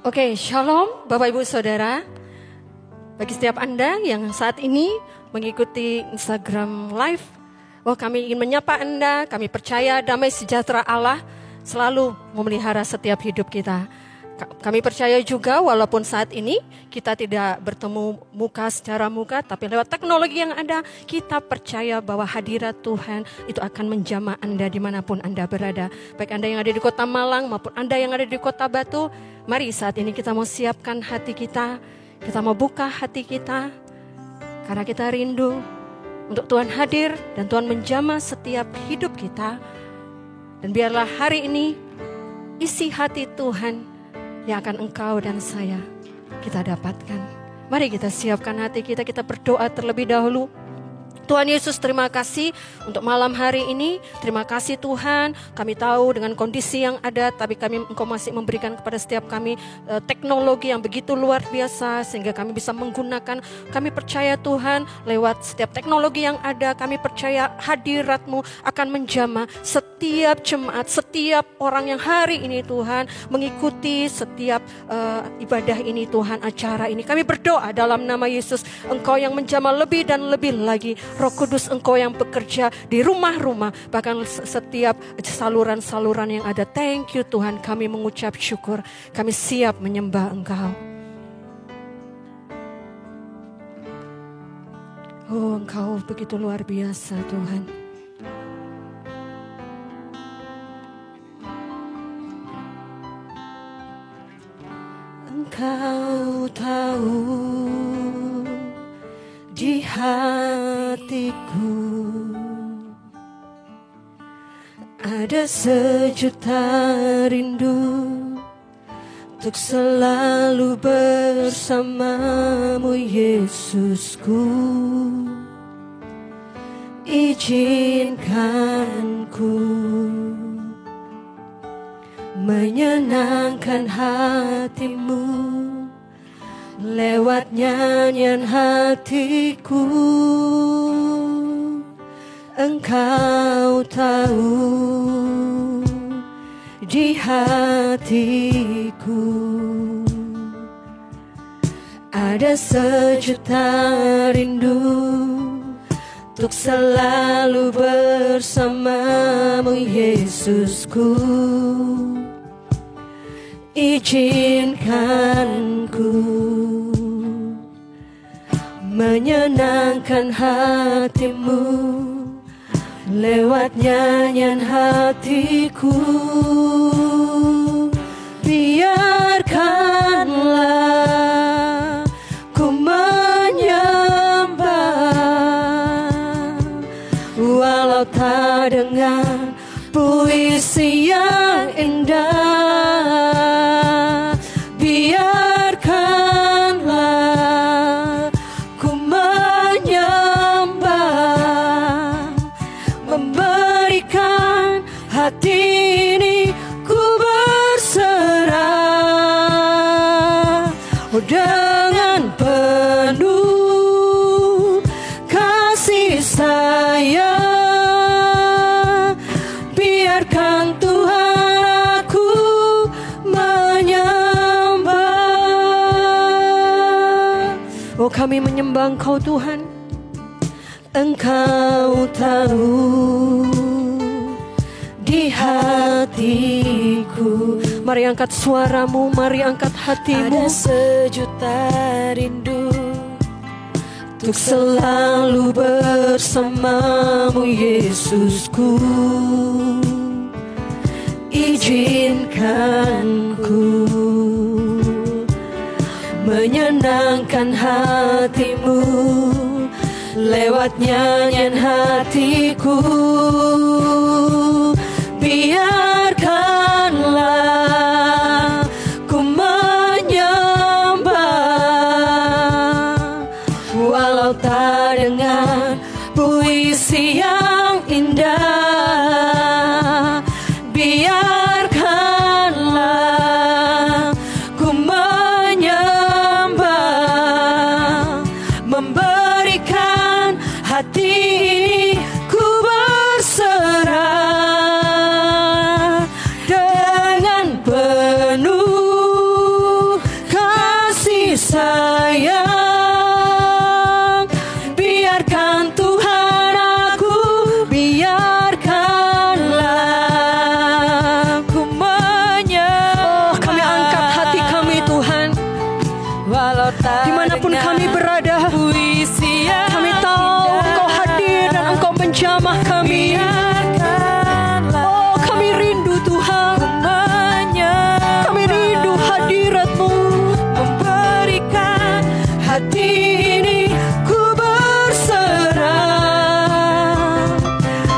Oke, shalom Bapak Ibu Saudara. Bagi setiap Anda yang saat ini mengikuti Instagram Live, kami ingin menyapa Anda. Kami percaya damai sejahtera Allah selalu memelihara setiap hidup kita. Kami percaya juga walaupun saat ini kita tidak bertemu muka secara muka, tapi lewat teknologi yang ada, kita percaya bahwa hadirat Tuhan itu akan menjamah Anda dimanapun Anda berada. Baik Anda yang ada di kota Malang maupun Anda yang ada di kota Batu, mari saat ini kita mau siapkan hati kita mau buka hati kita, karena kita rindu untuk Tuhan hadir dan Tuhan menjamah setiap hidup kita. Dan biarlah hari ini isi hati Tuhan yang akan engkau dan saya kita dapatkan. Mari kita siapkan hati kita, kita berdoa terlebih dahulu. Tuhan Yesus, terima kasih untuk malam hari ini. Terima kasih Tuhan, kami tahu dengan kondisi yang ada, tapi Engkau masih memberikan kepada setiap kami teknologi yang begitu luar biasa, sehingga kami bisa menggunakan. Kami percaya Tuhan, lewat setiap teknologi yang ada, kami percaya hadirat-Mu akan menjamah setiap jemaat, setiap orang yang hari ini Tuhan mengikuti setiap ibadah ini Tuhan, acara ini. Kami berdoa dalam nama Yesus, Engkau yang menjamah lebih dan lebih lagi. Roh Kudus, Engkau yang bekerja di rumah-rumah, bahkan setiap saluran-saluran yang ada. Thank you Tuhan, kami mengucap syukur. Kami siap menyembah Engkau. Oh, Engkau begitu luar biasa Tuhan. Engkau tahu di hatiku ada sejuta rindu untuk selalu bersamamu Yesusku. Izinkan ku menyenangkan hatimu lewat nyanyian hatiku. Engkau tahu di hatiku ada sejuta rindu untuk selalu bersamamu Yesusku. Izinkan ku menyenangkan hatimu lewat nyanyian hatiku. Biarkanlah ku menyembah walau tak dengan puisi yang indah. Biarkanlah ku menyembah, memberikan hati ini ku berserah. Oh, dengan penuh kasih sayang, biarkan Tuhan aku menyembah. Oh, kami menyembah Engkau Tuhan. Engkau tahu di hatiku. Mari angkat suaramu, mari angkat hatimu. Ada sejuta rindu untuk selalu bersamamu Yesusku. Izinkan ku menyenangkan hatimu lewat nyanyian hatiku. Biarkanlah ku menyembah walau tak dengan puisi yang indah. Biarkanlah ku menyembah, memberikan hati ini ku berserah. walau tak Dimanapun dengar kami berada, puisi yang kami tahu indah, Engkau hadir dan Engkau menjamah kami. biarkanlah Oh, kami rindu Tuhan, ku menyembah, kami rindu hadirat-Mu. memberikan hati ini ku berserah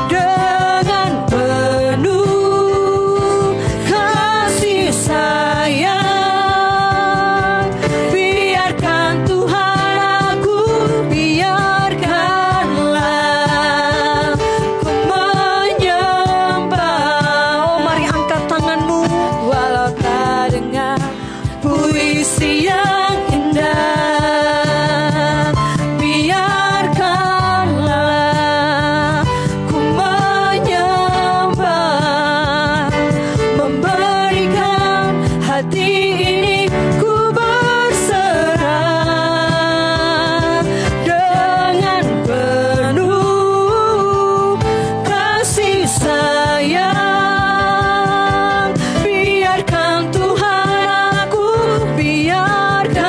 dengan penuh kasih sayang. Biarkan Tuhan aku, biarkanlah ku menyembah. Oh, mari angkat tangan-Mu. Walau tak dengar puisi yang indah, biarkanlah ku menyembah, memberikan hati ini ku berserah dengan penuh kasih sayang. Biarkan Tuhan aku, biarkan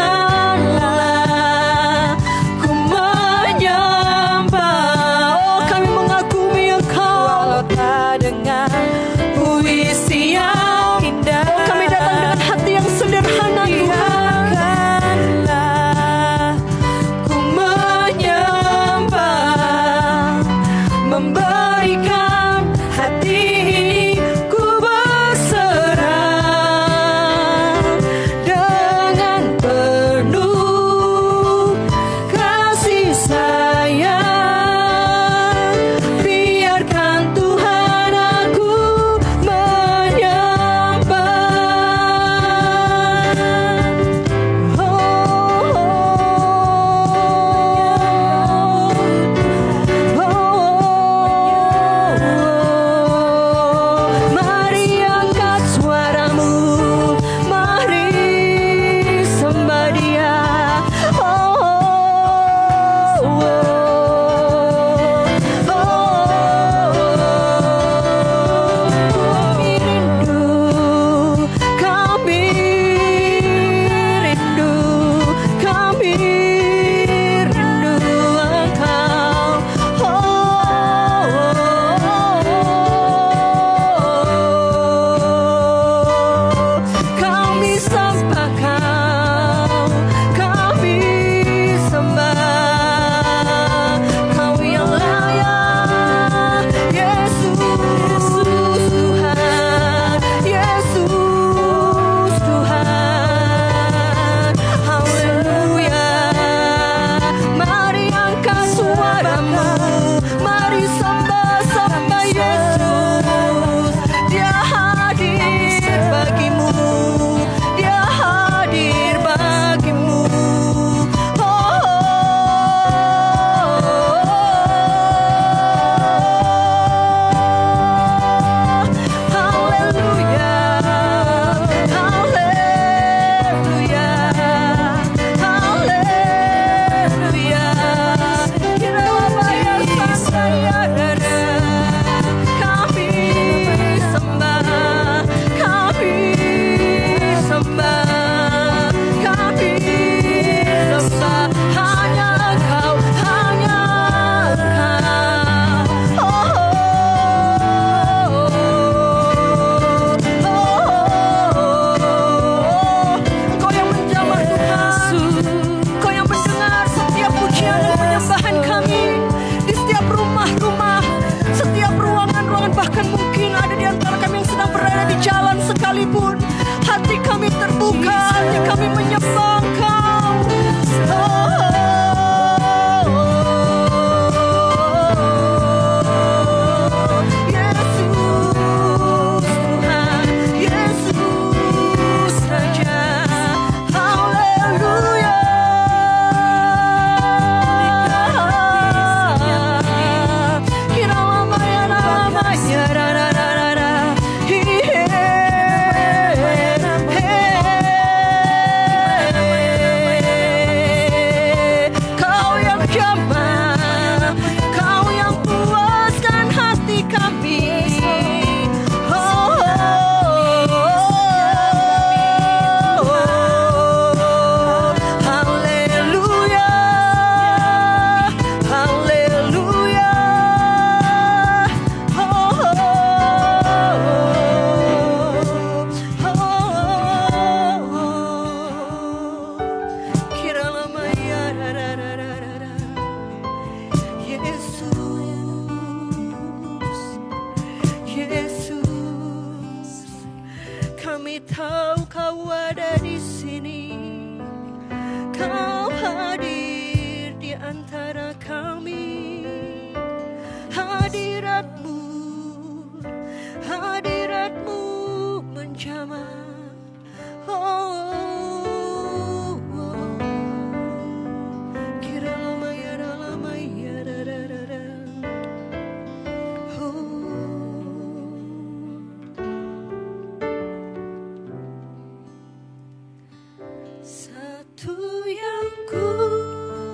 Satu yang ku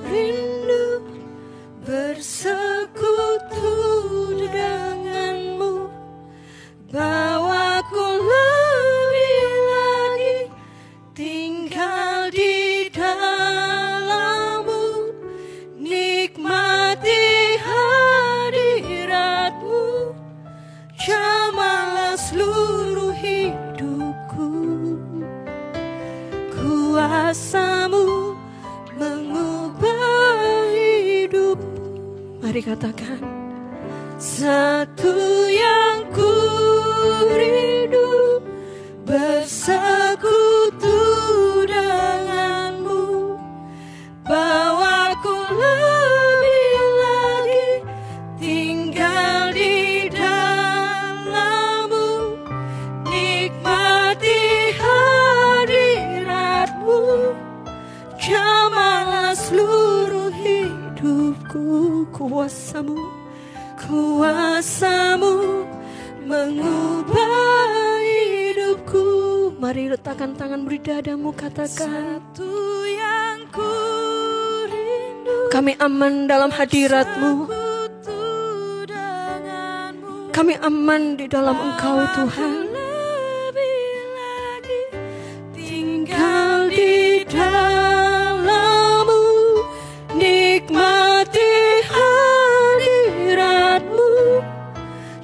rindu bersekutu denganmu, bawaku lebih lagi tinggal di dalammu, nikmati hadiratmu, jamalah seluruh hidupku. Kuasamu mengubah hidup. Mari katakan, satu yang ku rindu bersekutu denganmu, bawaku lebih lagi tinggal di dalammu, nikmati hadiratmu, jamalah seluruh hidupku. Kuasamu mengubah hidupku. mari letakkan tangan di dadamu, katakan, Satu yang ku rindu, kami aman dalam hadiratmu, bersekutu denganmu, kami aman di dalam Engkau Tuhan. lebih lagi tinggal di dalammu, nikmati hadiratmu,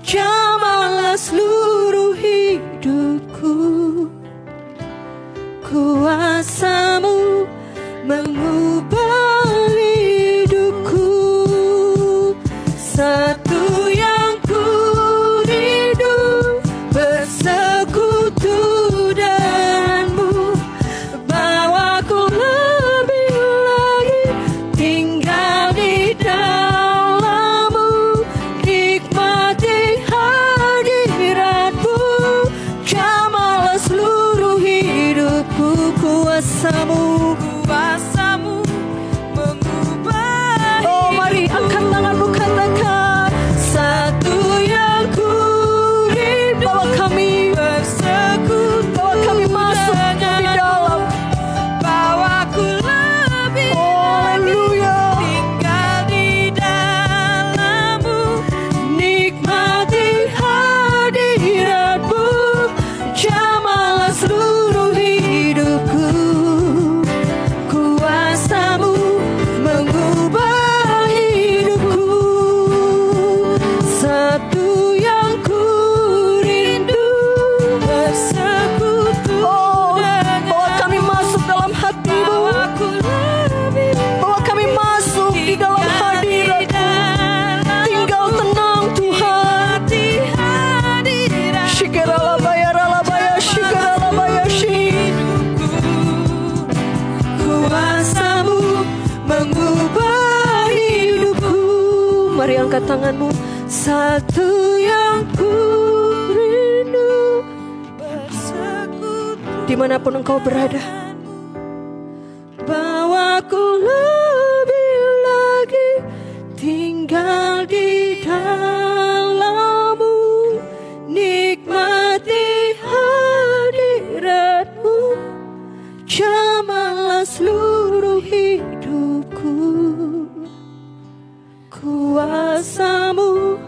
jamalah seluruh hidupku. Kuasamu mengubah hidupku. Satu yang ku rindu bersekutu denganmu, bawaku lebih lagi tinggal di dalammu, nikmati hadiratmu, jamalah seluruh hidupku. Kuasamu mengubah. Oh, mari angkat tanganmu, katakan, satu yang ku rindu, bawa kami bersekutu, bawa kami masuk di dalam, bawaku lebih lagi tinggal di dalammu, nikmati hadiratmu, jamalah seluruh hidupku. Kuasamu mengubah hidupku. Satu yang ku rindu bersekutu. Oh, bawa kami masuk dalam hatimu, bawa kami masuk di dalam hadiratmu. Tinggal tenang Tuhan. Shikaralabaya, ralabaya, shikaralabaya, kuasamu mengubah hidupku. Mari angkat tanganmu. Satu yang ku rindu bersekutu Dimanapun engkau berada, bawaku lebih lagi tinggal di dalammu, nikmati hadiratmu, jamalah seluruh hidupku. Kuasamu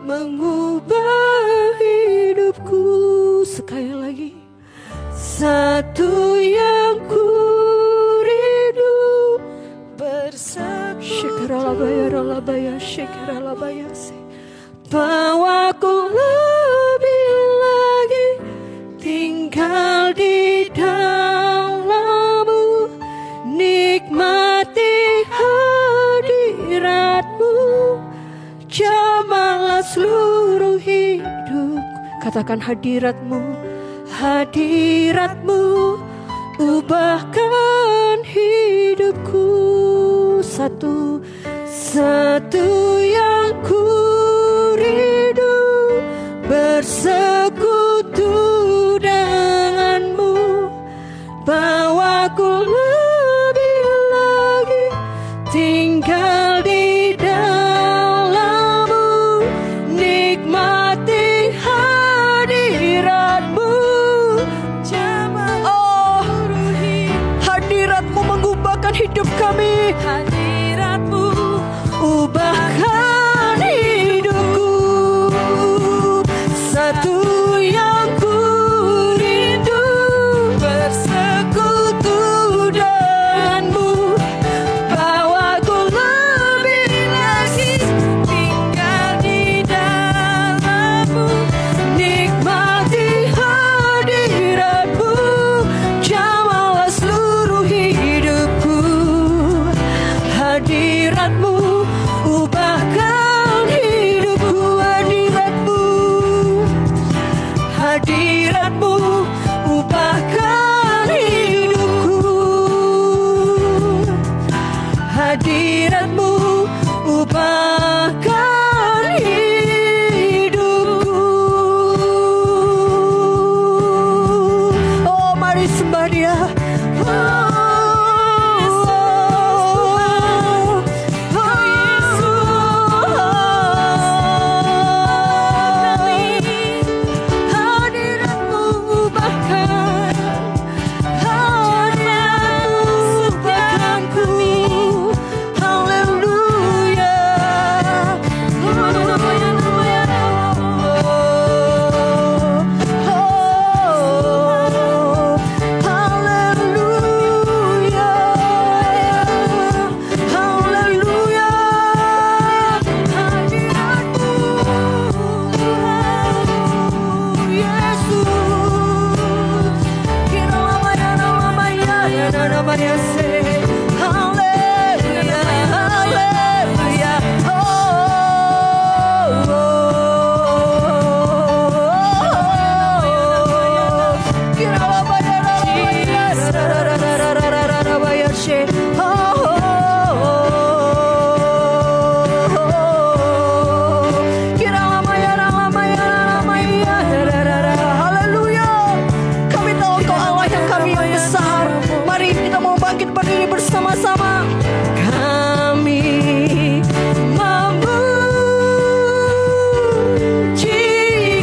mengubah hidupku. Sekali lagi, satu yang ku rindu bersekutu, shikaralabaya, ralabaya, shikaralabaya, bawaku lebih lagi tinggal di dalammu, nikmati hadiratmu, jamalah seluruh hidup. katakan hadiratmu, Hadiratmu ubahkan hidupku. Satu yang ku rindu bersekutu denganmu, bawaku lebih lagi tinggal di dalammu, nikmati hadiratmu, jamalah hadiratmu hidup kami. Hadirat-Mu Ubahkan hidupku. Satu yang ku rindu, bersekutu denganmu. Bawaku lebih lagi tinggal di dalam-Mu. nikmati hadirat-Mu. Jamahlah seluruh hidupku. Hadirat-Mu ubahkan hidupku. Hadirat-Mu, hadirat-Mu ubahkan hidupku. Hadirat-Mu ubahkan hidupku. Oh, mari sembah Dia. Hadirat-Mu ubahkan, hadirat-Mu ubahkanku. Haleluya. Haleluya. Haleluya. Hadirat-Mu, Yesus. Haleluya, haleluya. Haleluya. Kami tahu Engkau Allah yang kami yang besar. Mari kita mau bangkit berdiri bersama-sama. Kami memuji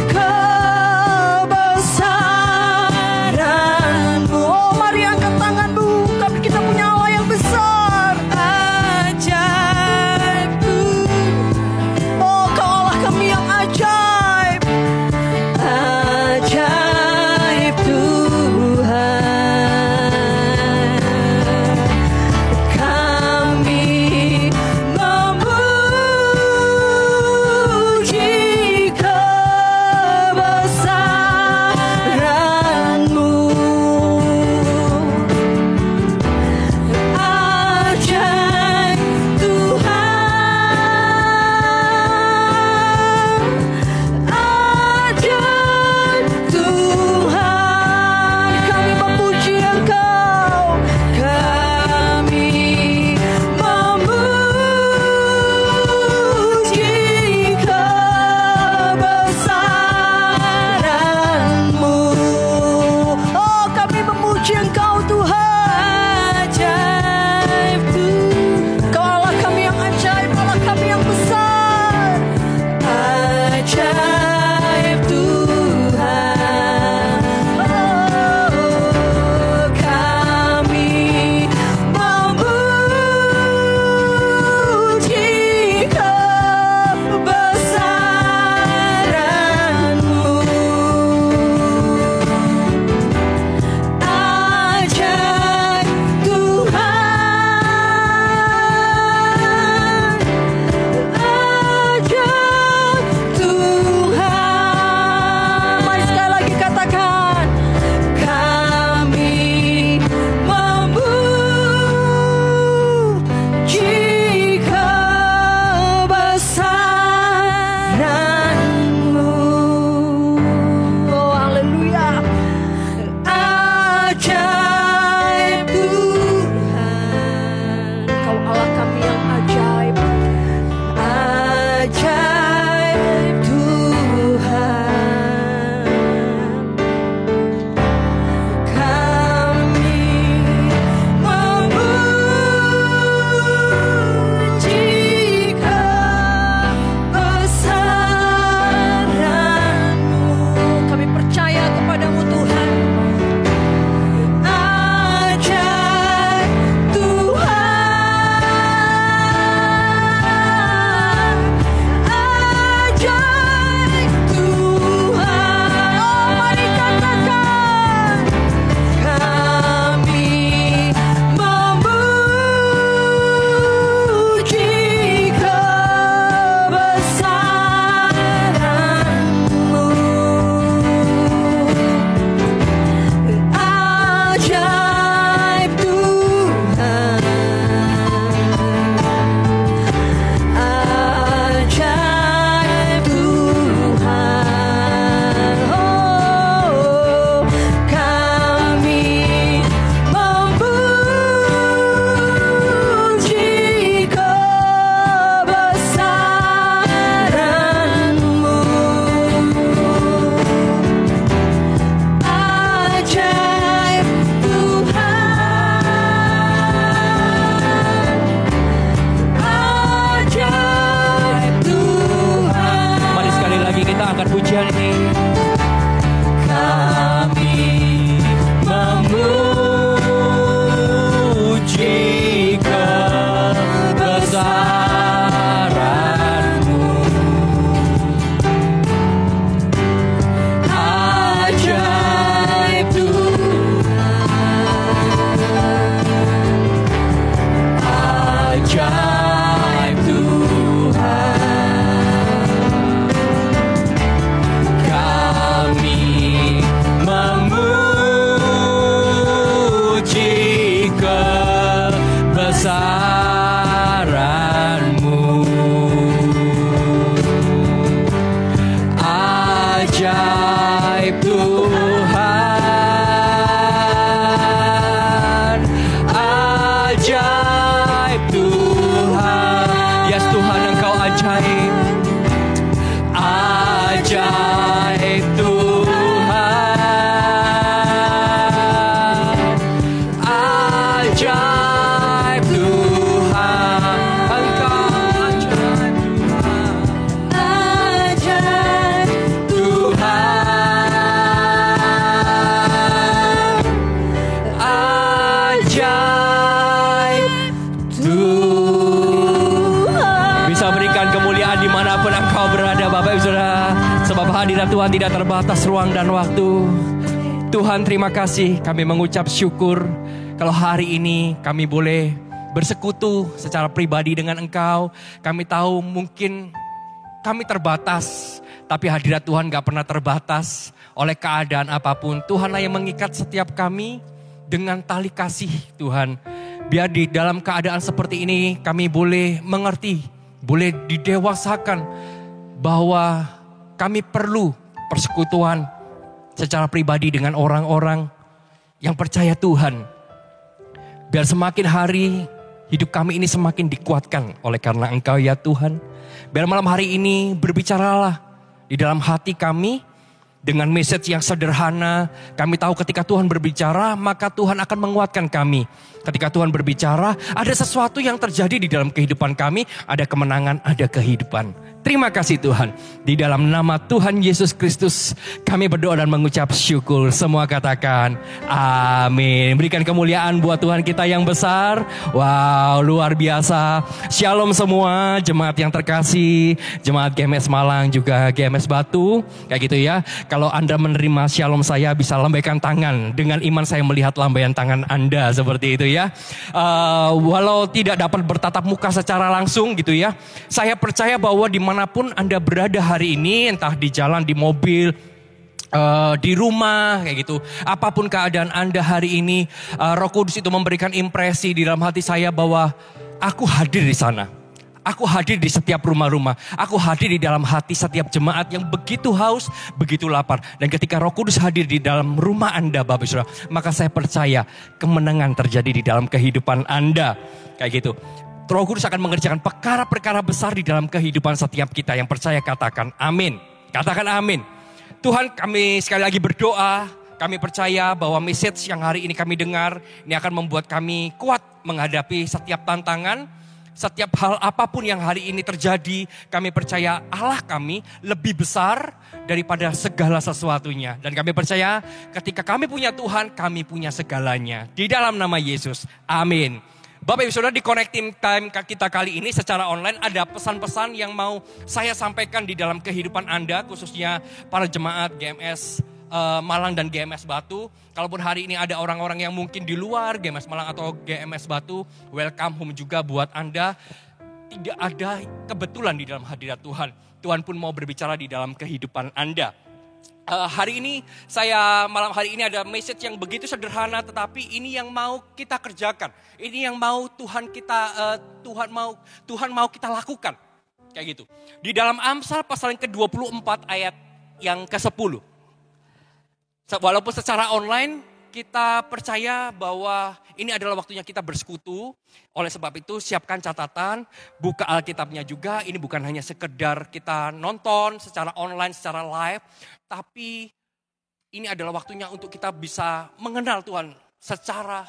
kebesaran-Mu. Oh, mari angkat tanganmu. Kami kita punya Allah yang besar. Ajaib. Oh, Kau Allah kami yang ajaib. Ajaib Tuhan. hadirat Tuhan tidak terbatas ruang dan waktu. Tuhan terima kasih, kami mengucap syukur kalau hari ini kami boleh bersekutu secara pribadi dengan Engkau. Kami tahu mungkin kami terbatas, tapi hadirat Tuhan gak pernah terbatas oleh keadaan apapun. Tuhanlah yang mengikat setiap kami dengan tali kasih Tuhan. Biar di dalam keadaan seperti ini kami boleh mengerti, boleh didewasakan bahwa kami perlu persekutuan secara pribadi dengan orang-orang yang percaya Tuhan. Biar semakin hari hidup kami ini semakin dikuatkan oleh karena Engkau ya Tuhan. Biar malam hari ini berbicaralah di dalam hati kami dengan message yang sederhana. Kami tahu ketika Tuhan berbicara maka Tuhan akan menguatkan kami. Ketika Tuhan berbicara ada sesuatu yang terjadi di dalam kehidupan kami. Ada kemenangan, ada kehidupan. Terima kasih Tuhan. Di dalam nama Tuhan Yesus Kristus kami berdoa dan mengucap syukur. Semua katakan amin. Berikan kemuliaan buat Tuhan kita yang besar. Wow, luar biasa. Shalom semua jemaat yang terkasih. Jemaat GMS Malang juga GMS Batu. Kayak gitu ya. Kalau Anda menerima shalom saya bisa lambaikan tangan. Dengan iman saya melihat lambaian tangan Anda seperti itu ya. Walau tidak dapat bertatap muka secara langsung gitu ya. Saya percaya bahwa dimanapun Anda berada hari ini, entah di jalan, di mobil, di rumah, kayak gitu. Apapun keadaan Anda hari ini, Roh Kudus itu memberikan impresi di dalam hati saya bahwa aku hadir di sana. Aku hadir di setiap rumah-rumah. Aku hadir di dalam hati setiap jemaat yang begitu haus, begitu lapar. Dan ketika Roh Kudus hadir di dalam rumah Anda, Bapak Saudara, maka saya percaya kemenangan terjadi di dalam kehidupan Anda. Kayak gitu. Roh Kudus akan mengerjakan perkara-perkara besar di dalam kehidupan setiap kita. Yang percaya katakan amin. Katakan amin. Tuhan, kami sekali lagi berdoa. Kami percaya bahwa message yang hari ini kami dengar, ini akan membuat kami kuat menghadapi setiap tantangan. Setiap hal apapun yang hari ini terjadi, kami percaya Allah kami lebih besar daripada segala sesuatunya. Dan kami percaya ketika kami punya Tuhan, kami punya segalanya. Di dalam nama Yesus, amin. Bapak Ibu Saudara, di Connecting Time kita kali ini secara online ada pesan-pesan yang mau saya sampaikan di dalam kehidupan Anda, khususnya para jemaat GMS Malang dan GMS Batu. Kalaupun hari ini ada orang-orang yang mungkin di luar GMS Malang atau GMS Batu, welcome home juga buat Anda. Tidak ada kebetulan di dalam hadirat Tuhan. Tuhan pun mau berbicara di dalam kehidupan Anda. Hari ini malam hari ini ada message yang begitu sederhana, tetapi ini yang mau kita kerjakan. Ini yang mau Tuhan mau kita lakukan. Kayak gitu. Di dalam Amsal pasal yang ke-24 ayat yang ke-10. Walaupun secara online kita percaya bahwa ini adalah waktunya kita bersekutu. Oleh sebab itu siapkan catatan, buka Alkitabnya juga. Ini bukan hanya sekedar kita nonton secara online, secara live. Tapi ini adalah waktunya untuk kita bisa mengenal Tuhan secara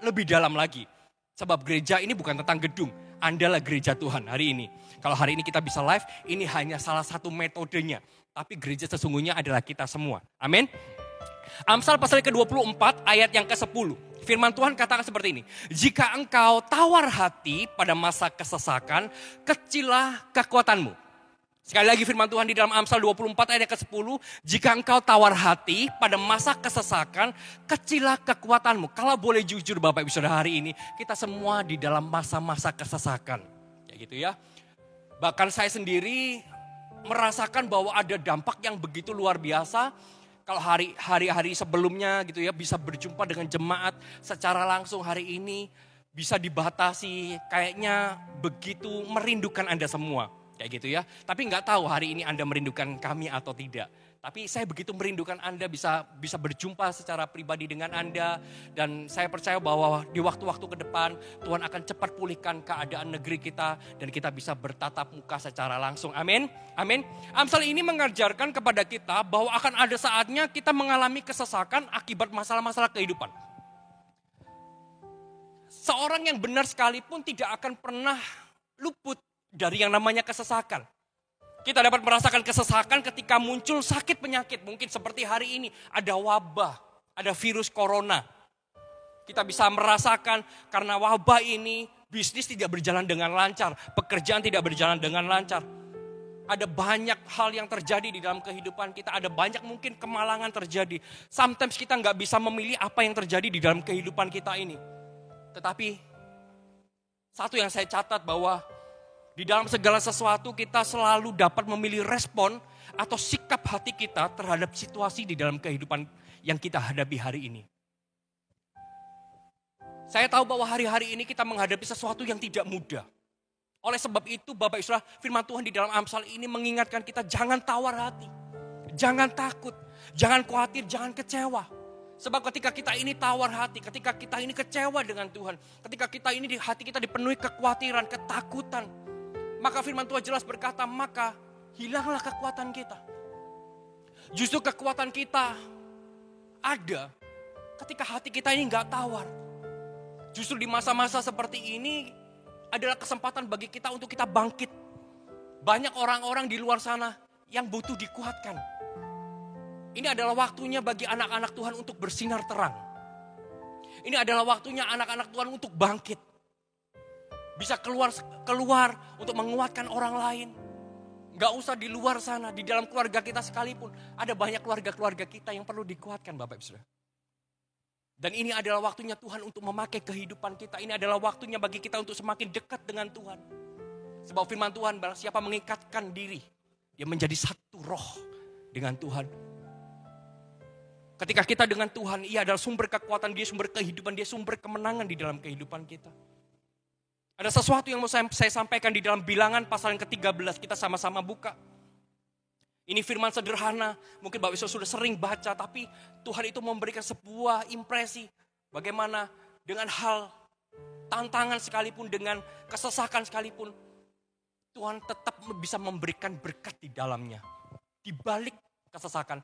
lebih dalam lagi. Sebab gereja ini bukan tentang gedung. Anda lah gereja Tuhan hari ini. Kalau hari ini kita bisa live, ini hanya salah satu metodenya. Tapi gereja sesungguhnya adalah kita semua. Amin. Amsal pasal ke-24 ayat yang ke-10. Firman Tuhan katakan seperti ini. Jika engkau tawar hati pada masa kesesakan, kecillah kekuatanmu. Sekali lagi firman Tuhan di dalam Amsal 24 ayat ke-10. Jika engkau tawar hati pada masa kesesakan, kecillah kekuatanmu. Kalau boleh jujur Bapak Ibu Saudara, hari ini kita semua di dalam masa-masa kesesakan. Kayak gitu ya. Bahkan saya sendiri merasakan bahwa ada dampak yang begitu luar biasa. Kalau hari-hari sebelumnya gitu ya bisa berjumpa dengan jemaat secara langsung, hari ini bisa dibatasi. Kayaknya begitu merindukan Anda semua. Kayak gitu ya. Tapi nggak tahu hari ini Anda merindukan kami atau tidak. Tapi saya begitu merindukan Anda bisa berjumpa secara pribadi dengan Anda. Dan saya percaya bahwa di waktu-waktu ke depan Tuhan akan cepat pulihkan keadaan negeri kita. Dan kita bisa bertatap muka secara langsung. Amin. Amin. Amsal ini mengajarkan kepada kita bahwa akan ada saatnya kita mengalami kesesakan akibat masalah-masalah kehidupan. Seorang yang benar sekalipun tidak akan pernah luput dari yang namanya kesesakan. Kita dapat merasakan kesesakan ketika muncul sakit penyakit. Mungkin seperti hari ini ada wabah, ada virus corona. Kita bisa merasakan karena wabah ini bisnis tidak berjalan dengan lancar. Pekerjaan tidak berjalan dengan lancar. Ada banyak hal yang terjadi di dalam kehidupan kita. Ada banyak mungkin kemalangan terjadi. Sometimes kita nggak bisa memilih apa yang terjadi di dalam kehidupan kita ini. Tetapi satu yang saya catat bahwa di dalam segala sesuatu kita selalu dapat memilih respon atau sikap hati kita terhadap situasi di dalam kehidupan yang kita hadapi hari ini. Saya tahu bahwa hari-hari ini kita menghadapi sesuatu yang tidak mudah. Oleh sebab itu Bapak Ibu Saudara, firman Tuhan di dalam Amsal ini mengingatkan kita jangan tawar hati. Jangan takut, jangan khawatir, jangan kecewa. Sebab ketika kita ini tawar hati, ketika kita ini kecewa dengan Tuhan, ketika kita ini di hati kita dipenuhi kekhawatiran, ketakutan, maka firman Tuhan jelas berkata, maka hilanglah kekuatan kita. Justru kekuatan kita ada ketika hati kita ini gak tawar. Justru di masa-masa seperti ini adalah kesempatan bagi kita untuk kita bangkit. Banyak orang-orang di luar sana yang butuh dikuatkan. Ini adalah waktunya bagi anak-anak Tuhan untuk bersinar terang. Ini adalah waktunya anak-anak Tuhan untuk bangkit. Bisa keluar untuk menguatkan orang lain. Gak usah di luar sana, di dalam keluarga kita sekalipun. Ada banyak keluarga-keluarga kita yang perlu dikuatkan Bapak Ibu Saudara. Dan ini adalah waktunya Tuhan untuk memakai kehidupan kita. Ini adalah waktunya bagi kita untuk semakin dekat dengan Tuhan. Sebab firman Tuhan, barang siapa mengikatkan diri, dia menjadi satu roh dengan Tuhan. Ketika kita dengan Tuhan, ia adalah sumber kekuatan, dia sumber kehidupan, dia sumber kemenangan di dalam kehidupan kita. Ada sesuatu yang mau saya sampaikan di dalam Bilangan pasal yang ke-13, kita sama-sama buka. Ini firman sederhana, mungkin Bapak Ibu sudah sering baca, tapi Tuhan itu memberikan sebuah impresi bagaimana dengan hal tantangan sekalipun, dengan kesesakan sekalipun, Tuhan tetap bisa memberikan berkat di dalamnya. Di balik kesesakan,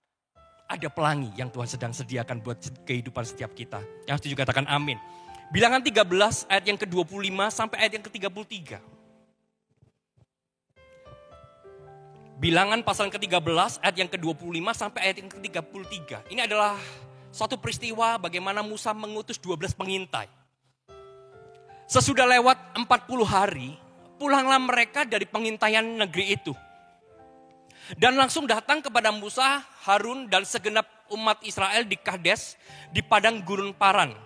ada pelangi yang Tuhan sedang sediakan buat kehidupan setiap kita. Yang setuju katakan amin. Bilangan 13 ayat yang ke-25 sampai ayat yang ke-33. Bilangan pasal ke-13 ayat yang ke-25 sampai ayat yang ke-33. Ini adalah suatu peristiwa bagaimana Musa mengutus 12 pengintai. Sesudah lewat 40 hari, pulanglah mereka dari pengintaian negeri itu. Dan langsung datang kepada Musa, Harun dan segenap umat Israel di Kades, di padang gurun Paran.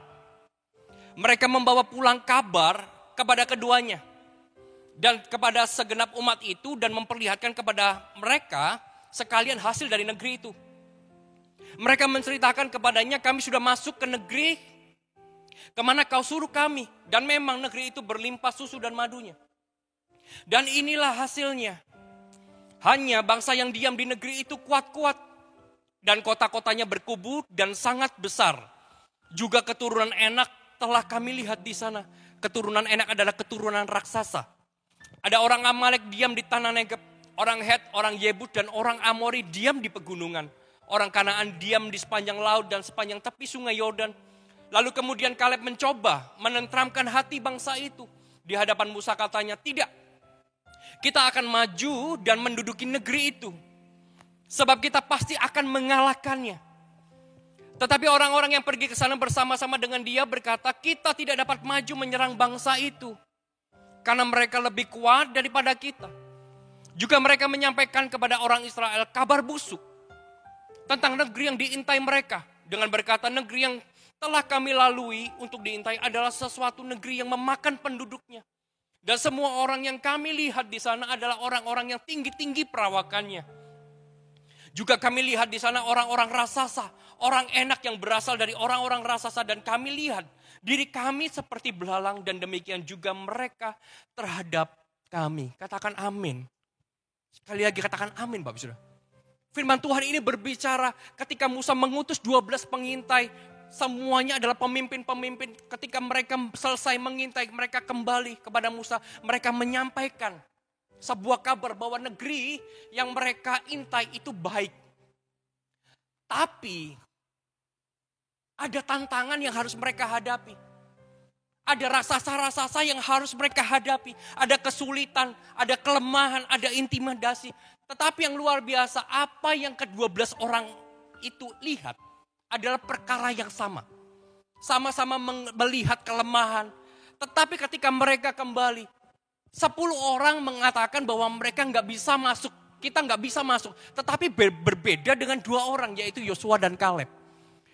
Mereka membawa pulang kabar kepada keduanya. Dan kepada segenap umat itu dan memperlihatkan kepada mereka sekalian hasil dari negeri itu. Mereka menceritakan kepadanya, kami sudah masuk ke negeri kemana kau suruh kami. Dan memang negeri itu berlimpah susu dan madunya. Dan inilah hasilnya. Hanya bangsa yang diam di negeri itu kuat-kuat. Dan kota-kotanya berkubu dan sangat besar. Juga keturunan Enak telah kami lihat di sana. Keturunan Enak adalah keturunan raksasa. Ada orang Amalek diam di tanah Negeb, orang Het, orang Yebus dan orang Amori diam di pegunungan. Orang Kanaan diam di sepanjang laut dan sepanjang tepi sungai Yordan. Lalu kemudian Kaleb mencoba menenteramkan hati bangsa itu. Di hadapan Musa katanya, tidak. Kita akan maju dan menduduki negeri itu. Sebab kita pasti akan mengalahkannya. Tetapi orang-orang yang pergi ke sana bersama-sama dengan dia berkata, kita tidak dapat maju menyerang bangsa itu. Karena mereka lebih kuat daripada kita. Juga mereka menyampaikan kepada orang Israel kabar busuk tentang negeri yang diintai mereka. Dengan berkata, negeri yang telah kami lalui untuk diintai adalah sesuatu negeri yang memakan penduduknya. Dan semua orang yang kami lihat di sana adalah orang-orang yang tinggi-tinggi perawakannya. Juga kami lihat di sana orang-orang raksasa, orang Enak yang berasal dari orang-orang raksasa. Dan kami lihat diri kami seperti belalang dan demikian juga mereka terhadap kami. Katakan amin. Sekali lagi katakan amin Bapak Saudara. Firman Tuhan ini berbicara ketika Musa mengutus 12 pengintai. Semuanya adalah pemimpin-pemimpin. Ketika mereka selesai mengintai, mereka kembali kepada Musa. Mereka menyampaikan sebuah kabar bahwa negeri yang mereka intai itu baik. Tapi ada tantangan yang harus mereka hadapi. Ada raksasa-raksasa yang harus mereka hadapi. Ada kesulitan, ada kelemahan, ada intimidasi. Tetapi yang luar biasa, apa yang ke-12 orang itu lihat adalah perkara yang sama. Sama-sama melihat kelemahan. Tetapi ketika mereka kembali, 10 orang mengatakan bahwa mereka nggak bisa masuk kita nggak bisa masuk. Tetapi berbeda dengan dua orang, yaitu Yosua dan Kaleb.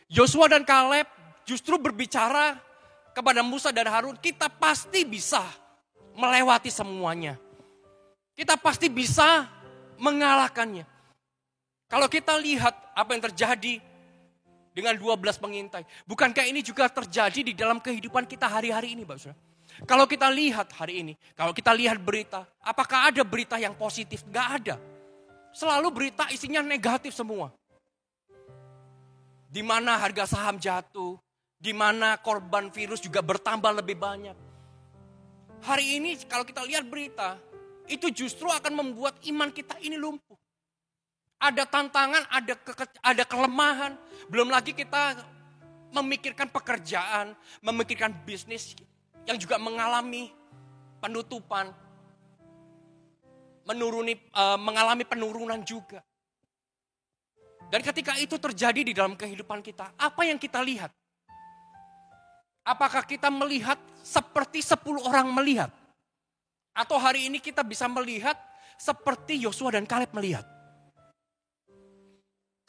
Yosua dan Kaleb justru berbicara kepada Musa dan Harun, kita pasti bisa melewati semuanya. Kita pasti bisa mengalahkannya. Kalau kita lihat apa yang terjadi dengan 12 pengintai. Bukankah ini juga terjadi di dalam kehidupan kita hari-hari ini, Bapak Saudara? Kalau kita lihat hari ini, kalau kita lihat berita, apakah ada berita yang positif? Gak ada. Selalu berita isinya negatif semua. Di mana harga saham jatuh, di mana korban virus juga bertambah lebih banyak. Hari ini kalau kita lihat berita, itu justru akan membuat iman kita ini lumpuh. Ada tantangan, ada kelemahan. Belum lagi kita memikirkan pekerjaan, memikirkan bisnis yang juga mengalami penutupan, mengalami penurunan juga. Dan ketika itu terjadi di dalam kehidupan kita, apa yang kita lihat? Apakah kita melihat seperti 10 orang melihat? Atau hari ini kita bisa melihat seperti Yosua dan Kaleb melihat?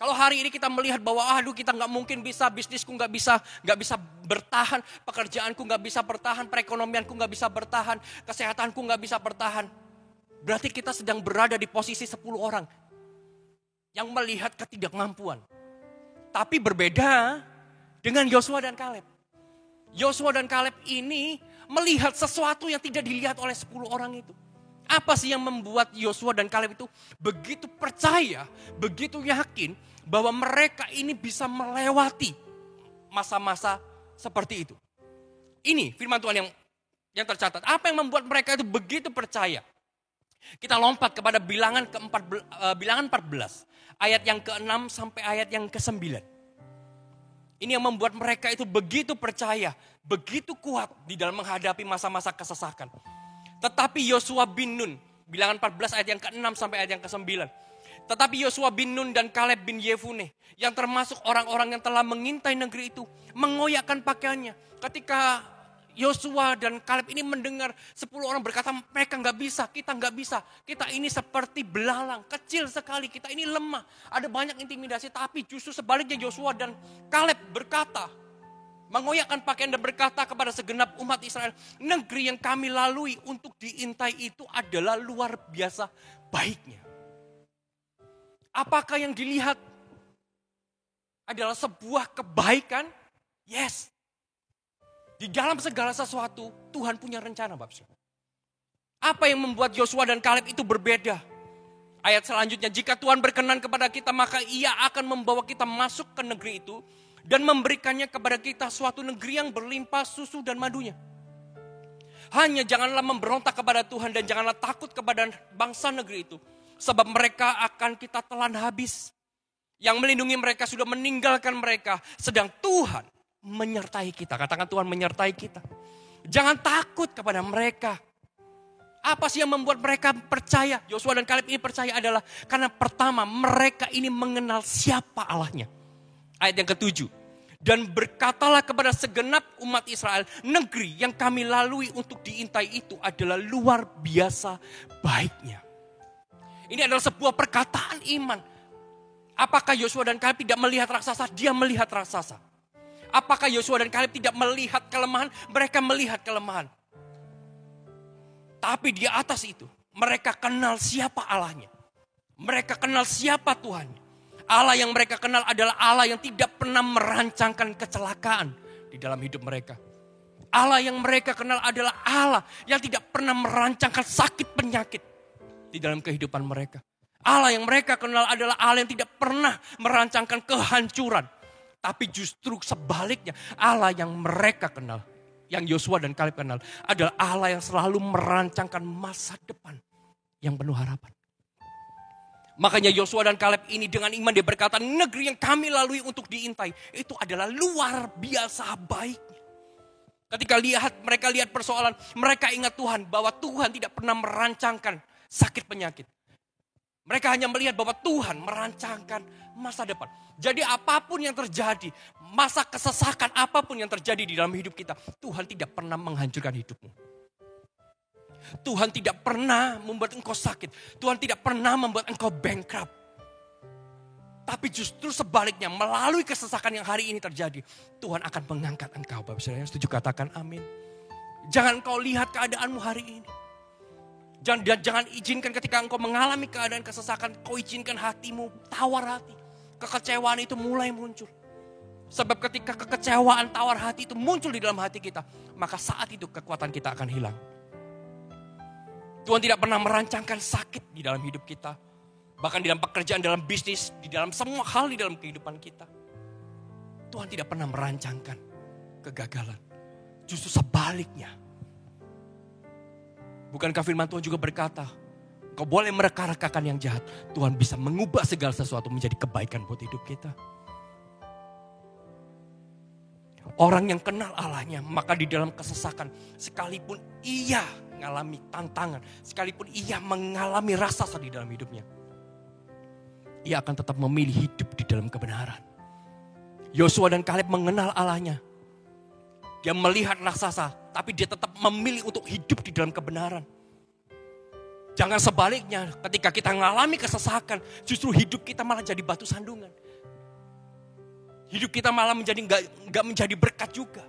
Kalau hari ini kita melihat bahwa aduh kita nggak mungkin bisa, bisnisku nggak bisa bertahan, pekerjaanku nggak bisa bertahan, perekonomianku nggak bisa bertahan, kesehatanku nggak bisa bertahan. Berarti kita sedang berada di posisi 10 orang yang melihat ketidakmampuan. Tapi berbeda dengan Yosua dan Kaleb. Yosua dan Kaleb ini melihat sesuatu yang tidak dilihat oleh 10 orang itu. Apa sih yang membuat Yosua dan Kaleb itu begitu percaya, begitu yakin bahwa mereka ini bisa melewati masa-masa seperti itu? Ini firman Tuhan yang tercatat. Apa yang membuat mereka itu begitu percaya? Kita lompat kepada bilangan 14, ayat yang ke-6 sampai ayat yang ke-9. Ini yang membuat mereka itu begitu percaya, begitu kuat di dalam menghadapi masa-masa kesesakan. Tetapi Yosua bin Nun, bilangan 14 ayat yang ke-6 sampai ayat yang ke-9. Tetapi Yosua bin Nun dan Kaleb bin Yefune, yang termasuk orang-orang yang telah mengintai negeri itu, mengoyakkan pakaiannya. Ketika Yosua dan Kaleb ini mendengar 10 orang berkata, mereka nggak bisa, kita nggak bisa. Kita ini seperti belalang, kecil sekali, kita ini lemah. Ada banyak intimidasi, tapi justru sebaliknya Yosua dan Kaleb berkata, mengoyakkan pakaian dan berkata kepada segenap umat Israel, negeri yang kami lalui untuk diintai itu adalah luar biasa baiknya. Apakah yang dilihat adalah sebuah kebaikan? Yes. Di dalam segala sesuatu, Tuhan punya rencana, Bapak. Apa yang membuat Yosua dan Kaleb itu berbeda? Ayat selanjutnya, jika Tuhan berkenan kepada kita, maka Ia akan membawa kita masuk ke negeri itu dan memberikannya kepada kita suatu negeri yang berlimpah susu dan madunya. Hanya janganlah memberontak kepada Tuhan dan janganlah takut kepada bangsa negeri itu, sebab mereka akan kita telan habis. Yang melindungi mereka sudah meninggalkan mereka, sedang Tuhan menyertai kita. Katakan Tuhan menyertai kita. Jangan takut kepada mereka. Apa sih yang membuat mereka percaya? Yosua dan Kaleb ini percaya adalah karena pertama mereka ini mengenal siapa Allahnya. Ayat yang ke-7. Dan berkatalah kepada segenap umat Israel, negeri yang kami lalui untuk diintai itu adalah luar biasa baiknya. Ini adalah sebuah perkataan iman. Apakah Yosua dan Kaleb tidak melihat raksasa? Dia melihat raksasa. Apakah Yosua dan Kaleb tidak melihat kelemahan? Mereka melihat kelemahan. Tapi di atas itu, mereka kenal siapa Allahnya. Mereka kenal siapa Tuhan. Allah yang mereka kenal adalah Allah yang tidak pernah merancangkan kecelakaan di dalam hidup mereka. Allah yang mereka kenal adalah Allah yang tidak pernah merancangkan sakit penyakit di dalam kehidupan mereka. Allah yang mereka kenal adalah Allah yang tidak pernah merancangkan kehancuran. Tapi justru sebaliknya, Allah yang mereka kenal, yang Yosua dan Kaleb kenal, adalah Allah yang selalu merancangkan masa depan yang penuh harapan. Makanya Yosua dan Kaleb ini dengan iman dia berkata, negeri yang kami lalui untuk diintai, itu adalah luar biasa baiknya. Ketika mereka lihat persoalan, mereka ingat Tuhan, bahwa Tuhan tidak pernah merancangkan sakit penyakit. Mereka hanya melihat bahwa Tuhan merancangkan masa depan. Jadi apapun yang terjadi, masa kesesakan apapun yang terjadi di dalam hidup kita, Tuhan tidak pernah menghancurkan hidupmu. Tuhan tidak pernah membuat engkau sakit. Tuhan tidak pernah membuat engkau bankrupt. Tapi justru sebaliknya, melalui kesesakan yang hari ini terjadi, Tuhan akan mengangkat engkau. Bapak saudara yang setuju katakan amin. Jangan kau lihat keadaanmu hari ini. Jangan izinkan ketika engkau mengalami keadaan kesesakan, kau izinkan hatimu tawar hati. Kekecewaan itu mulai muncul. Sebab ketika kekecewaan tawar hati itu muncul di dalam hati kita, maka saat itu kekuatan kita akan hilang. Tuhan tidak pernah merancangkan sakit di dalam hidup kita. Bahkan di dalam pekerjaan, dalam bisnis, di dalam semua hal di dalam kehidupan kita. Tuhan tidak pernah merancangkan kegagalan. Justru sebaliknya. Bukankah firman Tuhan juga berkata, kau boleh mereka-rekakan yang jahat. Tuhan bisa mengubah segala sesuatu menjadi kebaikan buat hidup kita. Orang yang kenal Allahnya, maka di dalam kesesakan, sekalipun ia mengalami tantangan, sekalipun ia mengalami rasa sedih dalam hidupnya, ia akan tetap memilih hidup di dalam kebenaran. Yosua dan Kaleb mengenal Allahnya. Dia melihat raksasa, tapi dia tetap memilih untuk hidup di dalam kebenaran. Jangan sebaliknya, ketika kita mengalami kesesakan, justru hidup kita malah jadi batu sandungan. Hidup kita malah menjadi nggak menjadi berkat juga.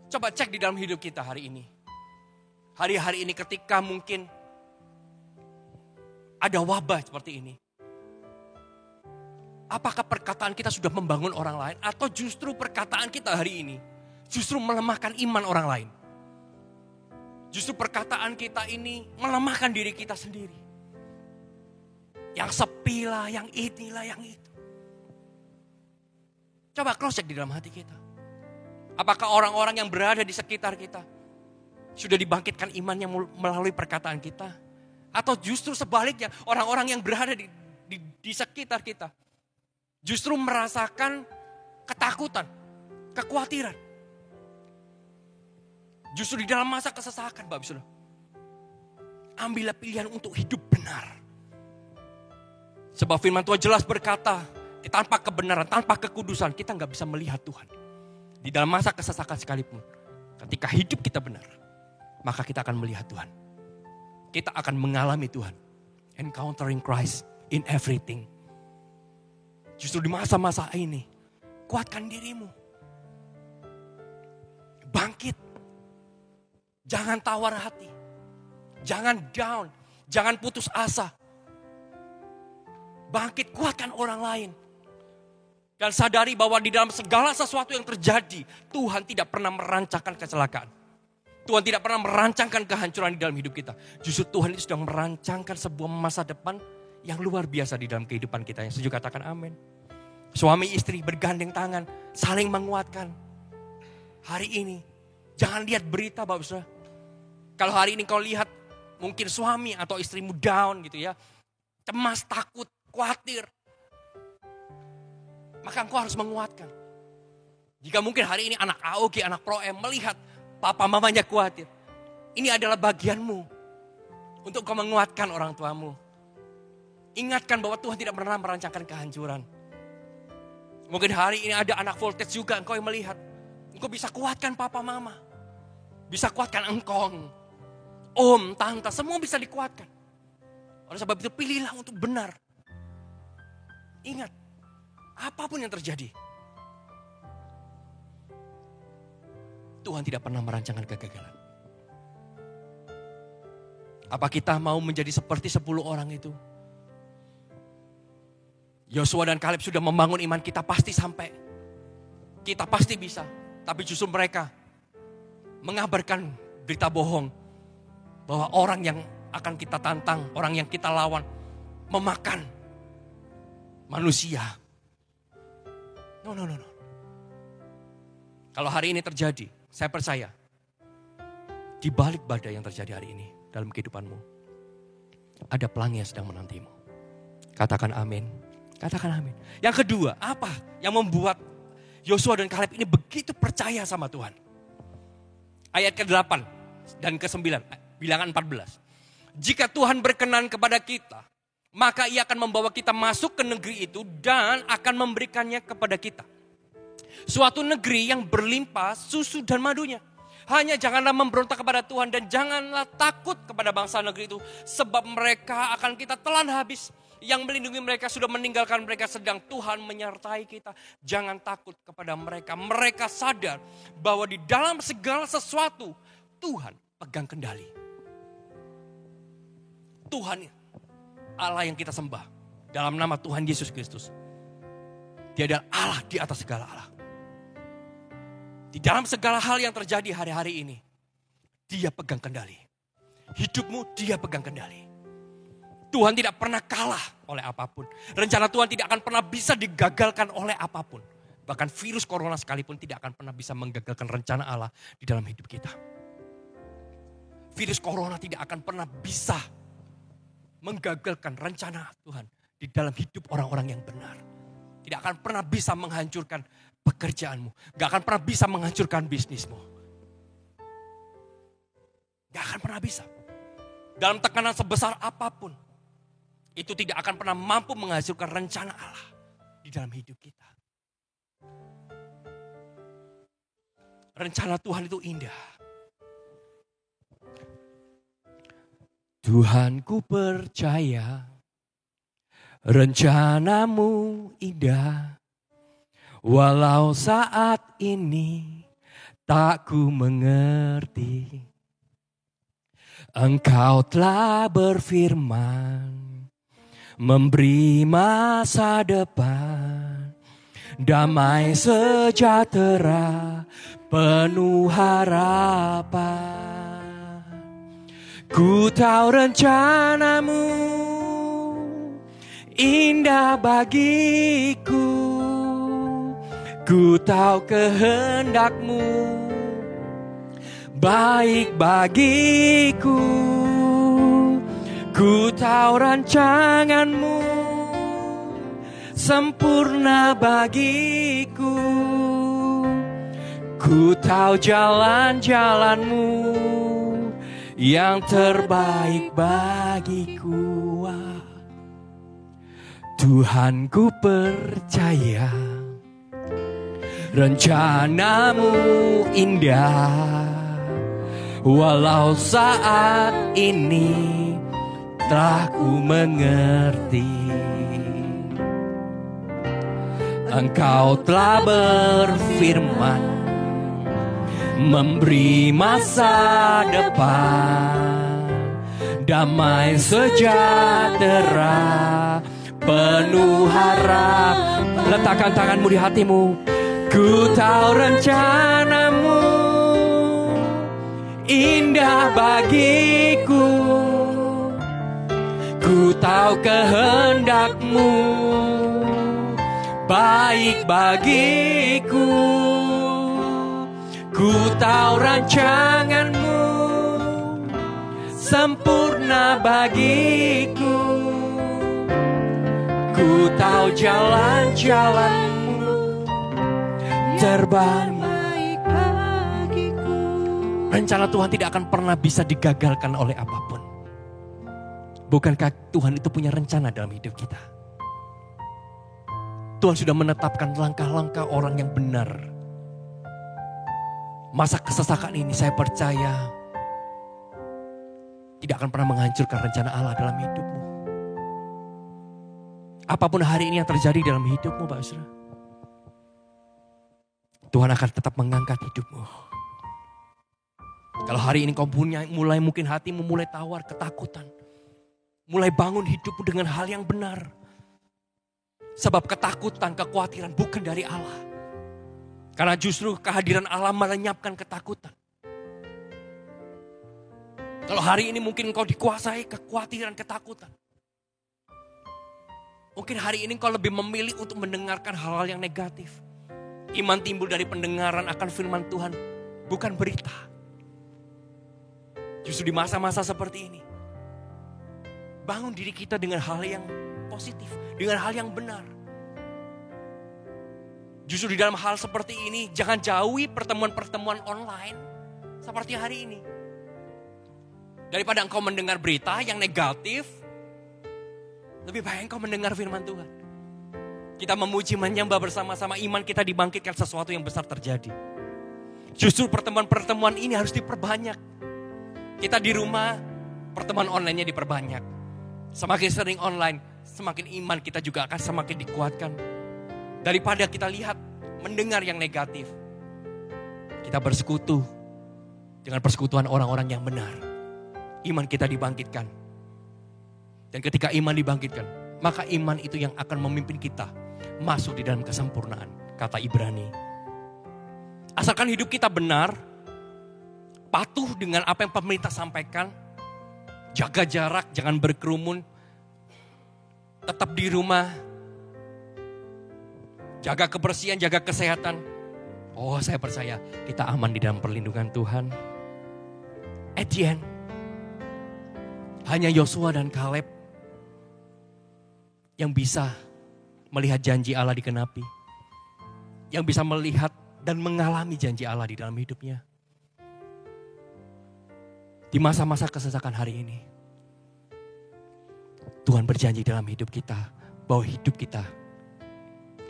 Coba cek di dalam hidup kita hari ini. Hari-hari ini ketika mungkin ada wabah seperti ini. Apakah perkataan kita sudah membangun orang lain? Atau justru perkataan kita hari ini justru melemahkan iman orang lain? Justru perkataan kita ini melemahkan diri kita sendiri. Yang sepi lah, yang inilah, yang itu. Coba cross check di dalam hati kita. Apakah orang-orang yang berada di sekitar kita sudah dibangkitkan imannya melalui perkataan kita? Atau justru sebaliknya, orang-orang yang berada di sekitar kita justru merasakan ketakutan, kekhawatiran. Justru di dalam masa kesesakan, Bapak Saudara, ambillah pilihan untuk hidup benar. Sebab firman Tuhan jelas berkata, tanpa kebenaran, tanpa kekudusan, kita nggak bisa melihat Tuhan. Di dalam masa kesesakan sekalipun, ketika hidup kita benar, maka kita akan melihat Tuhan. Kita akan mengalami Tuhan. Encountering Christ in everything. Justru di masa-masa ini, kuatkan dirimu. Bangkit. Jangan tawar hati. Jangan down. Jangan putus asa. Bangkit, kuatkan orang lain. Dan sadari bahwa di dalam segala sesuatu yang terjadi, Tuhan tidak pernah merancangkan kecelakaan. Tuhan tidak pernah merancangkan kehancuran di dalam hidup kita. Justru Tuhan itu sedang merancangkan sebuah masa depan yang luar biasa di dalam kehidupan kita. Yang setuju katakan amin. Suami istri bergandeng tangan, saling menguatkan. Hari ini, jangan lihat berita Bapak Saudara. Kalau hari ini kau lihat mungkin suami atau istrimu down gitu ya. Cemas, takut, khawatir. Maka engkau harus menguatkan. Jika mungkin hari ini anak AOG, anak Pro M melihat papa mamanya khawatir. Ini adalah bagianmu untuk kau menguatkan orang tuamu. Ingatkan bahwa Tuhan tidak pernah merancangkan kehancuran. Mungkin hari ini ada anak voltage juga engkau yang melihat. Engkau bisa kuatkan papa mama. Bisa kuatkan engkong. Om, tante, semua bisa dikuatkan. Oleh sebab itu pilihlah untuk benar. Ingat, apapun yang terjadi, Tuhan tidak pernah merancangkan kegagalan. Apa kita mau menjadi seperti 10 orang itu? Yosua dan Kaleb sudah membangun iman kita pasti sampai. Kita pasti bisa. Tapi justru mereka mengabarkan berita bohong. Bahwa orang yang akan kita tantang, orang yang kita lawan, memakan manusia. No. Kalau hari ini terjadi, saya percaya. Di balik badai yang terjadi hari ini dalam kehidupanmu, ada pelangi yang sedang menantimu. Katakan amin. Katakan amin. Yang kedua, apa yang membuat Yosua dan Kaleb ini begitu percaya sama Tuhan? Ayat ke-8 dan ke-9, bilangan 14. Jika Tuhan berkenan kepada kita, maka ia akan membawa kita masuk ke negeri itu dan akan memberikannya kepada kita. Suatu negeri yang berlimpah susu dan madunya. Hanya janganlah memberontak kepada Tuhan dan janganlah takut kepada bangsa negeri itu. Sebab mereka akan kita telan habis. Yang melindungi mereka sudah meninggalkan mereka, sedang Tuhan menyertai kita. Jangan takut kepada mereka. Mereka sadar bahwa di dalam segala sesuatu Tuhan pegang kendali. Tuhan Allah yang kita sembah dalam nama Tuhan Yesus Kristus. Dia adalah Allah di atas segala Allah. Di dalam segala hal yang terjadi hari-hari ini, Dia pegang kendali. Hidupmu Dia pegang kendali. Tuhan tidak pernah kalah oleh apapun. Rencana Tuhan tidak akan pernah bisa digagalkan oleh apapun. Bahkan virus corona sekalipun tidak akan pernah bisa menggagalkan rencana Allah di dalam hidup kita. Virus corona tidak akan pernah bisa menggagalkan rencana Tuhan di dalam hidup orang-orang yang benar. Tidak akan pernah bisa menghancurkan pekerjaanmu. Gak akan pernah bisa menghancurkan bisnismu. Gak akan pernah bisa. Dalam tekanan sebesar apapun, itu tidak akan pernah mampu menghasilkan rencana Allah di dalam hidup kita. Rencana Tuhan itu indah. Tuhan, ku percaya rencanamu indah. Walau saat ini tak ku mengerti. Engkau telah berfirman, memberi masa depan, damai sejahtera, penuh harapan. Ku tahu rencanamu indah bagiku, ku tahu kehendakmu baik bagiku. Ku tahu rancanganmu sempurna bagiku. Ku tahu jalan-jalanmu yang terbaik bagiku. Tuhan, ku percaya rencanamu indah. Walau saat ini telah ku mengerti, Engkau telah berfirman, memberi masa depan, damai sejahtera, penuh harap. Letakkan tanganmu di hatimu. Ku tahu rencanamu indah bagiku, ku tahu kehendakmu baik bagiku. Ku tahu rancanganmu sempurna bagiku. Ku tahu jalan-jalanmu terbaik bagiku. Rencana Tuhan tidak akan pernah bisa digagalkan oleh apapun. Bukankah Tuhan itu punya rencana dalam hidup kita? Tuhan sudah menetapkan langkah-langkah orang yang benar. Masa kesesakan ini saya percaya tidak akan pernah menghancurkan rencana Allah dalam hidupmu. Apapun hari ini yang terjadi dalam hidupmu, Pak Usra, Tuhan akan tetap mengangkat hidupmu. Kalau hari ini kau punya mulai mungkin hatimu mulai tawar, ketakutan. Mulai bangun hidupmu dengan hal yang benar. Sebab ketakutan, kekhawatiran bukan dari Allah. Karena justru kehadiran Allah melenyapkan ketakutan. Kalau hari ini mungkin kau dikuasai kekhawatiran, ketakutan. Mungkin hari ini kau lebih memilih untuk mendengarkan hal-hal yang negatif. Iman timbul dari pendengaran akan firman Tuhan, bukan berita. Justru di masa-masa seperti ini, bangun diri kita dengan hal yang positif, dengan hal yang benar. Justru di dalam hal seperti ini, jangan jauhi pertemuan-pertemuan online seperti hari ini. Daripada engkau mendengar berita yang negatif, lebih baik engkau mendengar firman Tuhan. Kita memuji, menyembah bersama-sama, iman kita dibangkitkan, sesuatu yang besar terjadi. Justru pertemuan-pertemuan ini harus diperbanyak. Kita di rumah, pertemuan online-nya diperbanyak. Semakin sering online, semakin iman kita juga akan semakin dikuatkan. Daripada kita lihat, mendengar yang negatif. Kita bersekutu dengan persekutuan orang-orang yang benar. Iman kita dibangkitkan. Dan ketika iman dibangkitkan, maka iman itu yang akan memimpin kita masuk di dalam kesempurnaan. Kata Ibrani. Asalkan hidup kita benar, patuh dengan apa yang pemerintah sampaikan, jaga jarak, jangan berkerumun, tetap di rumah, jaga kebersihan, jaga kesehatan. Oh, saya percaya kita aman di dalam perlindungan Tuhan. At the end, hanya Yosua dan Kaleb yang bisa melihat janji Allah digenapi. Yang bisa melihat dan mengalami janji Allah di dalam hidupnya. Di masa-masa kesesakan hari ini, Tuhan berjanji dalam hidup kita bahwa hidup kita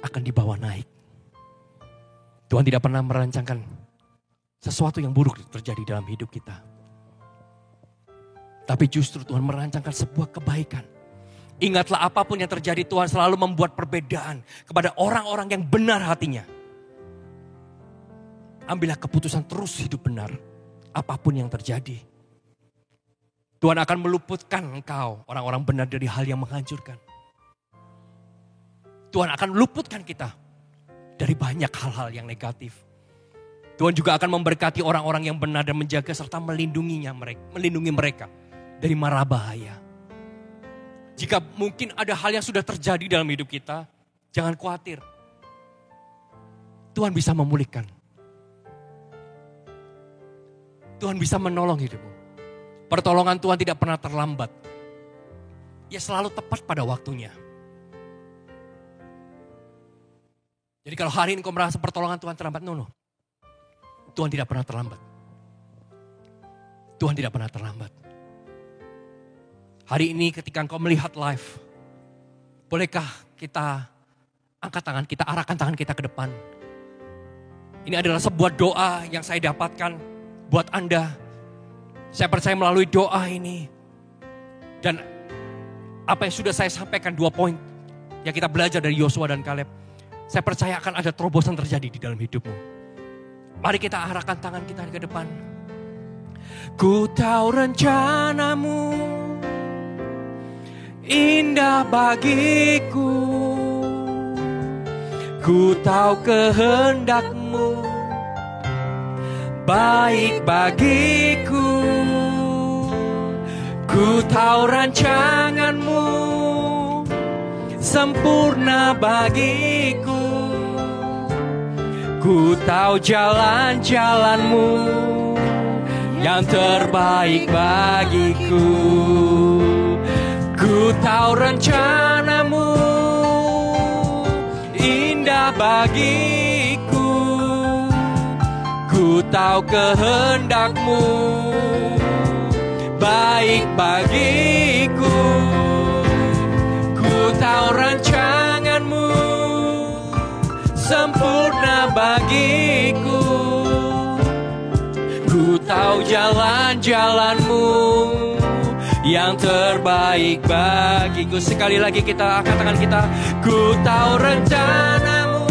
akan dibawa naik. Tuhan tidak pernah merancangkan sesuatu yang buruk terjadi dalam hidup kita. Tapi justru Tuhan merancangkan sebuah kebaikan. Ingatlah apapun yang terjadi, Tuhan selalu membuat perbedaan kepada orang-orang yang benar hatinya. Ambillah keputusan terus hidup benar, apapun yang terjadi. Tuhan akan meluputkan engkau, orang-orang benar, dari hal yang menghancurkan. Tuhan akan meluputkan kita dari banyak hal-hal yang negatif. Tuhan juga akan memberkati orang-orang yang benar dan menjaga serta melindungi mereka dari mara bahaya. Jika mungkin ada hal yang sudah terjadi dalam hidup kita, jangan khawatir. Tuhan bisa memulihkan. Tuhan bisa menolong hidupmu. Pertolongan Tuhan tidak pernah terlambat. Ia selalu tepat pada waktunya. Jadi kalau hari ini kau merasa pertolongan Tuhan terlambat, no. Tuhan tidak pernah terlambat. Tuhan tidak pernah terlambat. Hari ini ketika engkau melihat live, bolehkah kita angkat tangan kita, arahkan tangan kita ke depan. Ini adalah sebuah doa yang saya dapatkan buat Anda. Saya percaya melalui doa ini dan apa yang sudah saya sampaikan, 2 poin yang kita belajar dari Yosua dan Kaleb, saya percaya akan ada terobosan terjadi di dalam hidupmu. Mari kita arahkan tangan kita ke depan. Ku tahu rencanamu indah bagiku, ku tahu kehendakmu baik bagiku. Ku tahu rancanganmu sempurna bagiku. Ku tahu jalan-jalanmu yang terbaik bagiku. Ku tahu rencanamu indah bagiku. Ku tahu kehendakmu baik bagiku. Ku tahu rancanganmu sempurna bagiku. Ku tahu jalan-jalanmu yang terbaik bagiku. Sekali lagi kita angkat tangan kita. Ku tahu rencanamu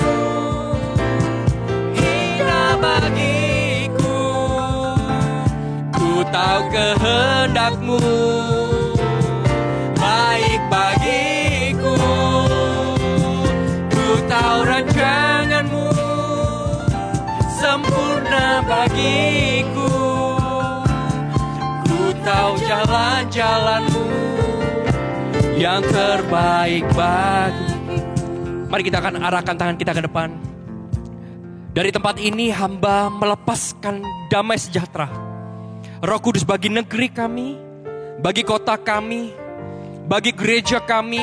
indah bagiku. Ku tahu kehendakmu baik bagiku. Ku tahu rancanganmu sempurna bagiku. Ku tahu jalan-jalanmu yang terbaik bagiku. Mari kita akan arahkan tangan kita ke depan. Dari tempat ini hamba melepaskan damai sejahtera Roh Kudus bagi negeri kami, bagi kota kami, bagi gereja kami,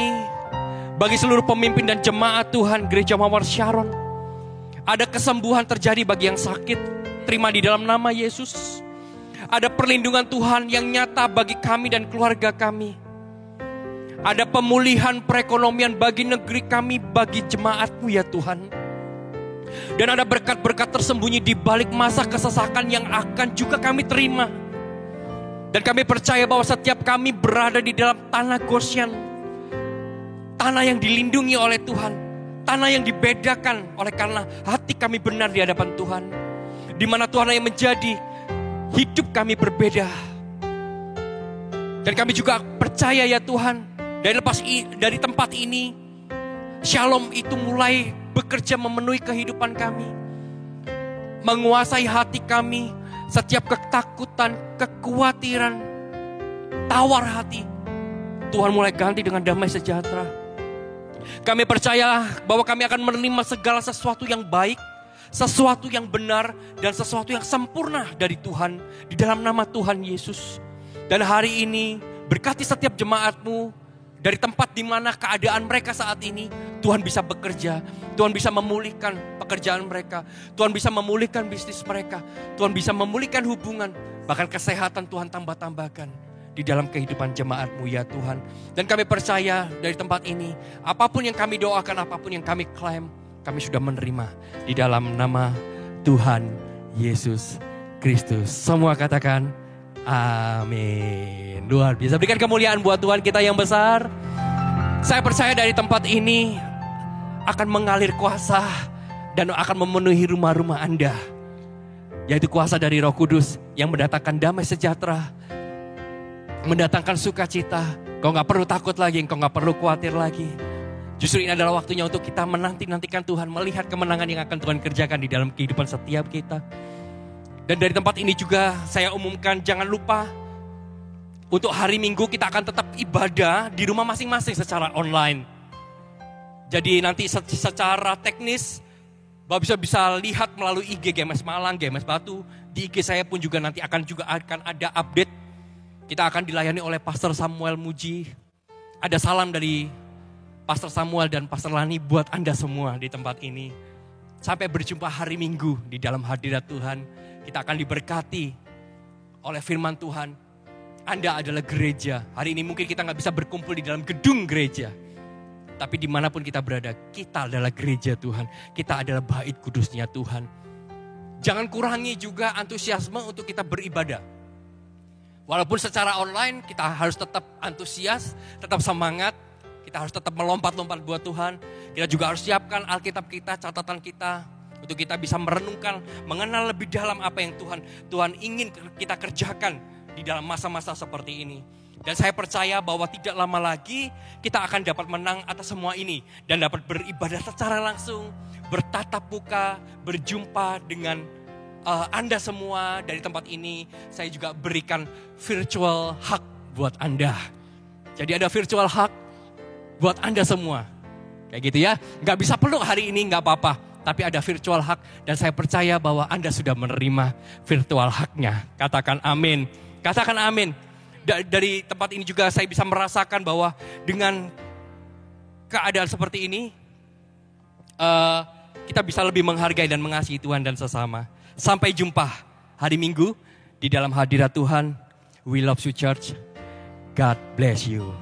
bagi seluruh pemimpin dan jemaat Tuhan Gereja Mawar Sharon. Ada kesembuhan terjadi bagi yang sakit, terima di dalam nama Yesus. Ada perlindungan Tuhan yang nyata bagi kami dan keluarga kami. Ada pemulihan perekonomian bagi negeri kami, bagi jemaat-Mu ya Tuhan. Dan ada berkat-berkat tersembunyi di balik masa kesesakan yang akan juga kami terima. Dan kami percaya bahwa setiap kami berada di dalam tanah Goshen, tanah yang dilindungi oleh Tuhan, tanah yang dibedakan oleh karena hati kami benar di hadapan Tuhan. Di mana Tuhan yang menjadi hidup kami berbeda. Dan kami juga percaya ya Tuhan, dari tempat ini, Shalom itu mulai bekerja memenuhi kehidupan kami. Menguasai hati kami, setiap ketakutan, kekhawatiran, tawar hati, Tuhan mulai ganti dengan damai sejahtera. Kami percaya bahwa kami akan menerima segala sesuatu yang baik, sesuatu yang benar, dan sesuatu yang sempurna dari Tuhan, di dalam nama Tuhan Yesus. Dan hari ini, berkati setiap jemaatmu, dari tempat di mana keadaan mereka saat ini, Tuhan bisa bekerja, Tuhan bisa memulihkan pekerjaan mereka, Tuhan bisa memulihkan bisnis mereka, Tuhan bisa memulihkan hubungan, bahkan kesehatan Tuhan tambah-tambahkan di dalam kehidupan jemaatmu ya Tuhan. Dan kami percaya dari tempat ini, apapun yang kami doakan, apapun yang kami klaim, kami sudah menerima di dalam nama Tuhan Yesus Kristus. Semua katakan amin. Luar biasa. Berikan kemuliaan buat Tuhan kita yang besar. Saya percaya dari tempat ini akan mengalir kuasa dan akan memenuhi rumah-rumah Anda. Yaitu kuasa dari Roh Kudus yang mendatangkan damai sejahtera, mendatangkan sukacita. Kau gak perlu takut lagi, kau gak perlu khawatir lagi. Justru ini adalah waktunya untuk kita menanti-nantikan Tuhan, melihat kemenangan yang akan Tuhan kerjakan di dalam kehidupan setiap kita. Dan dari tempat ini juga saya umumkan, jangan lupa untuk hari Minggu kita akan tetap ibadah di rumah masing-masing secara online. Jadi nanti secara teknis Bapak bisa lihat melalui IG GMS Malang, GMS Batu. Di IG saya pun juga nanti akan ada update. Kita akan dilayani oleh Pastor Samuel Muji. Ada salam dari Pastor Samuel dan Pastor Lani buat Anda semua di tempat ini. Sampai berjumpa hari Minggu di dalam hadirat Tuhan. Kita akan diberkati oleh firman Tuhan. Anda adalah gereja. Hari ini mungkin kita gak bisa berkumpul di dalam gedung gereja. Tapi dimanapun kita berada, kita adalah gereja Tuhan. Kita adalah bait kudusnya Tuhan. Jangan kurangi juga antusiasme untuk kita beribadah. Walaupun secara online kita harus tetap antusias, tetap semangat. Kita harus tetap melompat-lompat buat Tuhan. Kita juga harus siapkan Alkitab kita, catatan kita. Untuk kita bisa merenungkan, mengenal lebih dalam apa yang Tuhan ingin kita kerjakan di dalam masa-masa seperti ini. Dan saya percaya bahwa tidak lama lagi kita akan dapat menang atas semua ini. Dan dapat beribadah secara langsung, bertatap muka, berjumpa dengan Anda semua dari tempat ini. Saya juga berikan virtual hug buat Anda. Jadi ada virtual hug buat Anda semua. Kayak gitu ya, gak bisa peluk hari ini gak apa-apa. Tapi ada virtual hug dan saya percaya bahwa Anda sudah menerima virtual hug-nya. Katakan amin. Katakan amin. Dari tempat ini juga saya bisa merasakan bahwa dengan keadaan seperti ini, kita bisa lebih menghargai dan mengasihi Tuhan dan sesama. Sampai jumpa hari Minggu di dalam hadirat Tuhan. We love you church. God bless you.